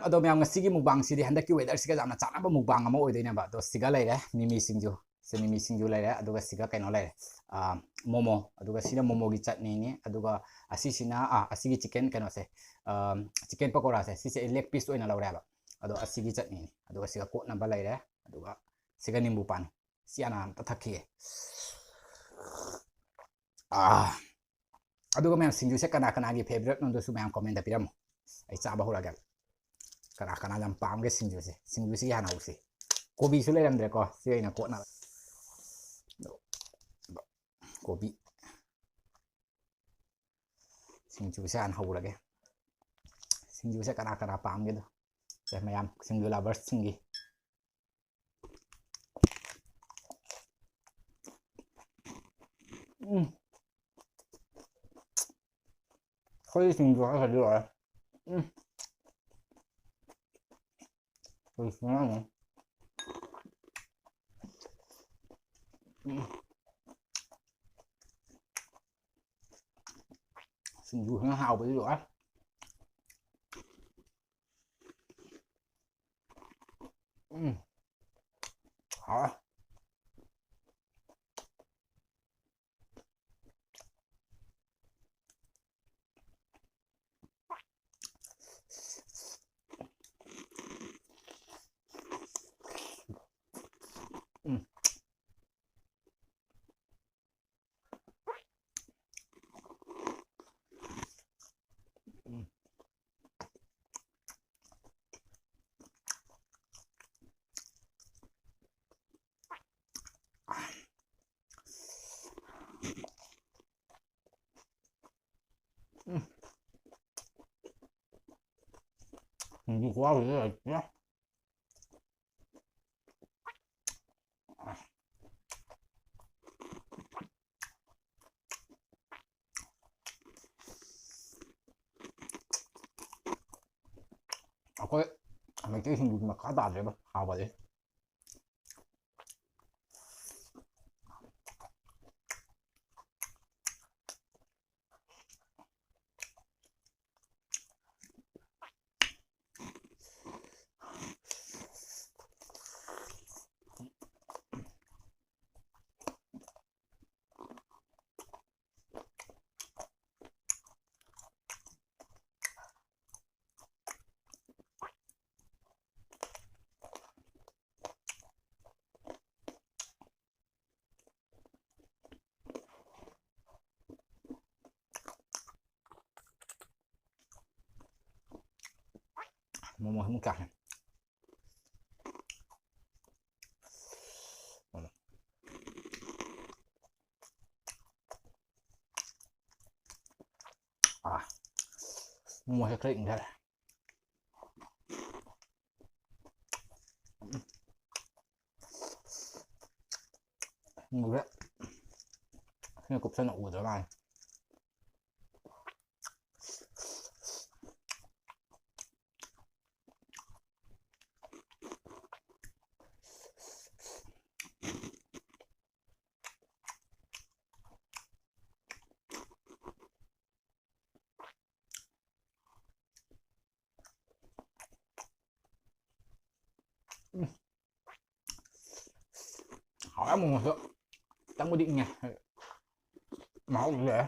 ꯑꯗꯣ ꯃꯌꯥꯝ ꯉꯁꯤꯒꯤ ꯃꯨꯛꯕꯥꯡꯁꯤꯗꯤ ꯍꯟꯗꯛꯀꯤ ꯋꯦꯗꯔꯁꯤꯒ ꯌꯥꯝꯅ ꯆꯥꯟꯅꯕ ꯃꯨꯛꯕꯥꯡ ꯑꯃ ꯑꯣꯏꯗꯣꯏꯅꯦꯕ ꯑꯗꯣ ꯁꯤꯒ ꯂꯩꯔꯦ ꯃꯤꯃꯤ ꯁꯤꯡꯖꯨ ꯁꯤ ꯃꯤꯃꯤ ꯁꯤꯡꯖꯨ ꯂꯩꯔꯦ ꯑꯗꯨꯒ ꯁꯤꯒ ꯀꯩꯅꯣ ꯂꯩꯔꯦ ꯃꯣꯃꯣ ꯑꯗꯨꯒ ꯁꯤꯅ ꯃꯣꯃꯣꯒꯤ ꯆꯠꯅꯤꯅꯤ ꯑꯗꯨꯒ ꯑꯁꯤꯁꯤꯅ ꯑꯁꯤꯒꯤ ꯆꯤꯀꯟ ꯀꯩꯅꯣꯁꯦ ꯆꯤꯀꯟ ꯄꯀꯣꯔꯥꯁꯦ ꯁꯤꯁꯦ ꯂꯦग ꯄꯤꯁ ꯑꯣꯏꯅ ꯂꯧꯔꯦꯕ ꯑꯗꯣ ꯑꯁꯤꯒꯤ ꯆꯠꯅꯤꯅꯤ ꯑꯗꯨꯒ ꯁꯤꯒ ꯀꯣꯠꯅꯕ ꯂꯩꯔꯦ ꯑꯗꯨꯒ ꯁꯤꯒ ꯅꯤꯝꯕꯨ ꯄꯥꯟ ꯁꯤ ꯍꯥꯟꯅ ꯑꯝꯇ ꯊꯛꯈꯤꯌꯦ ꯑꯗꯨꯒ ꯃꯌꯥꯝ ꯁꯤꯡꯖꯨꯁꯦ ꯀꯅꯥ ꯀꯅꯥꯒꯤ ꯐꯦꯚꯣꯔꯥꯏꯠꯅꯣꯗꯁꯨ ꯃꯌꯥꯝ ꯀꯣꯃꯦꯟꯇ ꯄꯤꯔꯝꯃꯨ ꯑꯩ ꯆꯥꯕ ꯍꯧꯔꯒꯦ ꯀꯅꯥ ꯀꯅꯥ ꯌꯥꯝ ꯄꯥꯝꯒꯦ ꯁꯤꯡꯖꯨꯁꯦ ꯁꯤꯡꯖꯨꯁꯤꯒꯤ ꯍꯥꯟꯅ ꯍꯧꯁꯤ ꯀꯣꯕꯤꯁꯨ ꯂꯩꯔꯝꯗ꯭ꯔꯦꯀꯣ ꯁꯤ ꯑꯣꯏꯅ ꯀꯣꯠꯅꯕ ꯀꯣꯕꯤ ꯁꯤꯡꯖꯨꯁꯦ ꯍꯥꯟꯅ ꯍꯧꯔꯒꯦ ꯁꯤꯡꯖꯨꯁꯦ ꯀꯅꯥ ꯀꯅꯥ ꯄꯥꯝꯒꯦꯗꯣ ꯃꯌꯥꯝ ꯁꯤꯡꯖꯨ ꯂꯚꯔꯁꯁꯤꯡꯒꯤ ꯑꯩꯈꯣꯏ ꯁꯤꯡꯖꯨ ꯍꯥꯏꯔꯒꯗꯤ ꯂꯣꯏꯔꯦ ꯁꯤꯡꯖꯨꯁꯤꯅ ꯍꯥꯎꯕꯗꯤ ꯂꯣꯏꯔꯦ ꯍꯥꯎꯔꯦ ꯁꯤꯡꯖꯨ ꯈꯨꯍꯥꯎꯁꯤꯗꯤ ꯂꯩꯇ꯭ꯔꯦ ꯑꯩꯈꯣꯏ ꯃꯩꯇꯩ ꯁꯤꯡꯖꯨꯒꯤ ꯃꯈꯥ ꯇꯥꯗ꯭ꯔꯦꯕ ꯍꯥꯎꯕꯗꯤ ꯃꯣꯃꯣ ꯑꯃꯨꯛ ꯆꯥꯁꯦ ꯃꯣꯃꯣꯁꯦ ꯈꯔ ꯏꯪꯊꯔꯦ ꯁꯤꯅ ꯀꯨꯞꯁꯟꯅ ꯎꯗ꯭ꯔ ꯃꯥꯜꯂꯦ ꯍꯥꯎꯔꯦ ꯃꯣꯃꯣꯁꯨ ꯈꯤꯇꯪꯕꯨꯗꯤ ꯏꯪꯉꯦ ꯃꯍꯥꯎꯁꯨ ꯂꯩꯔꯦ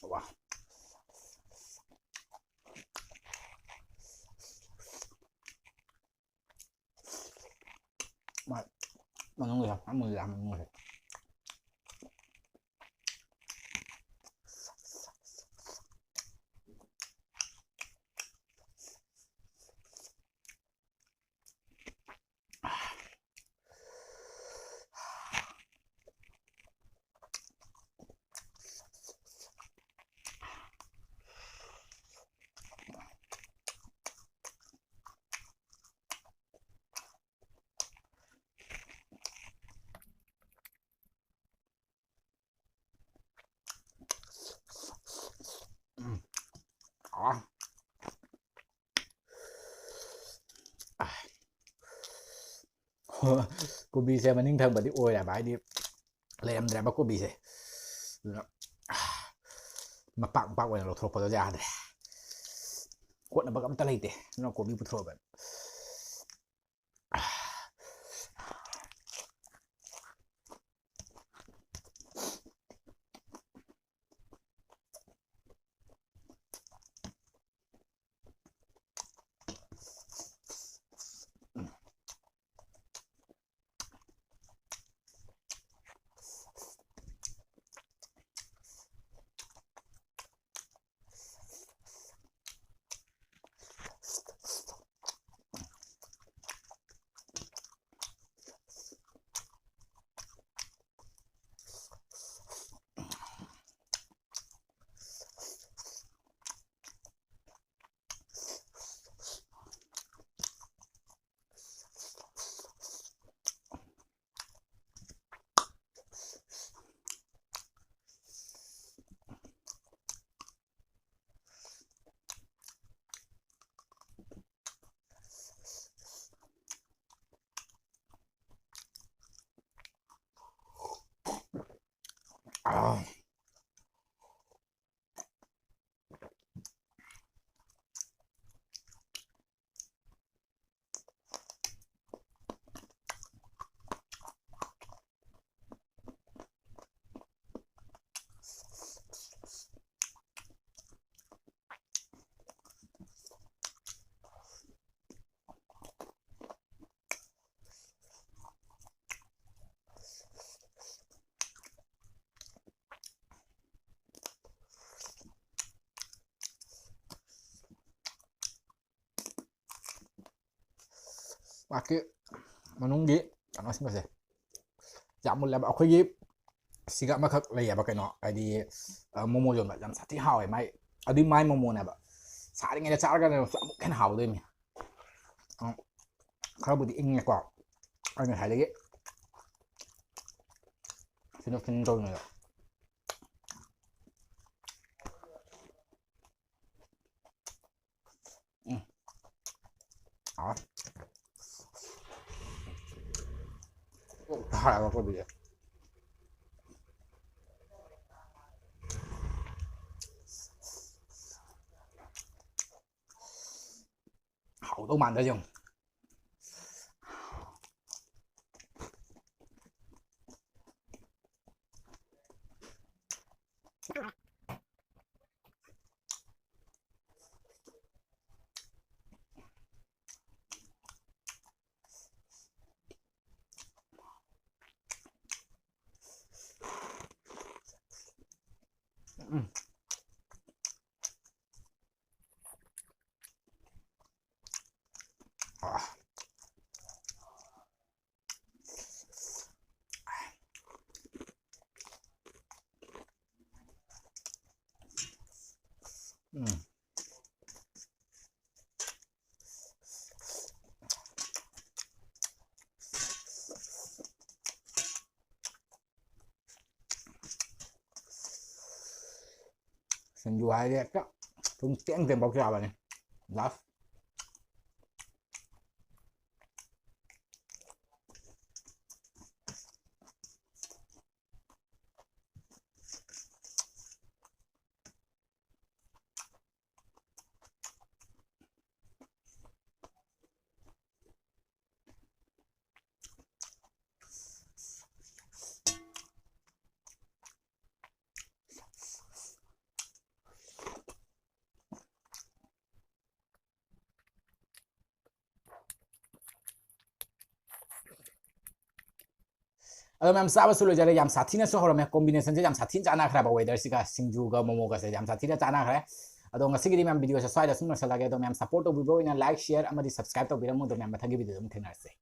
와. Mà mọi người học mọi người làm mọi người đó. 고비세 마닝탕 바디 오야 바디 램드레바 고비세 mà bạc bạc vậy là thuộc vào ra đây cuộn là bạc âm ta lấy thế nó có bị bút thuộc vậy à. Pakai menunggi karena sih masih jamul lah aku gip siga makak lah ya pakai no di momo jon jam sati hao mai adi mai momo na ba sari ngai char ga kan hao doi mi khara budi ing ko anh hai đấy xin nó xin tôi nữa đó hai là có gì hậu tố mạnh đấy không xin du hai đấy đó chúng tiếng tiền bọc ra này đó अदो ma'am चाबसु लोइजरे याम साथीनसु हरमे combination से याम साथीन चानाख्राबा weather सिगा सिंजुगा मोमोगा से याम साथीना चानाख्रे अदो ngasi ma'am video से स्वाइदा सुन सलागे अदो ma'am support तौबिबो इन लाइक शेयर अमदी सब्सक्राइब तौबिरमु अदो मैम मथागी वीडियो दम थेनारसे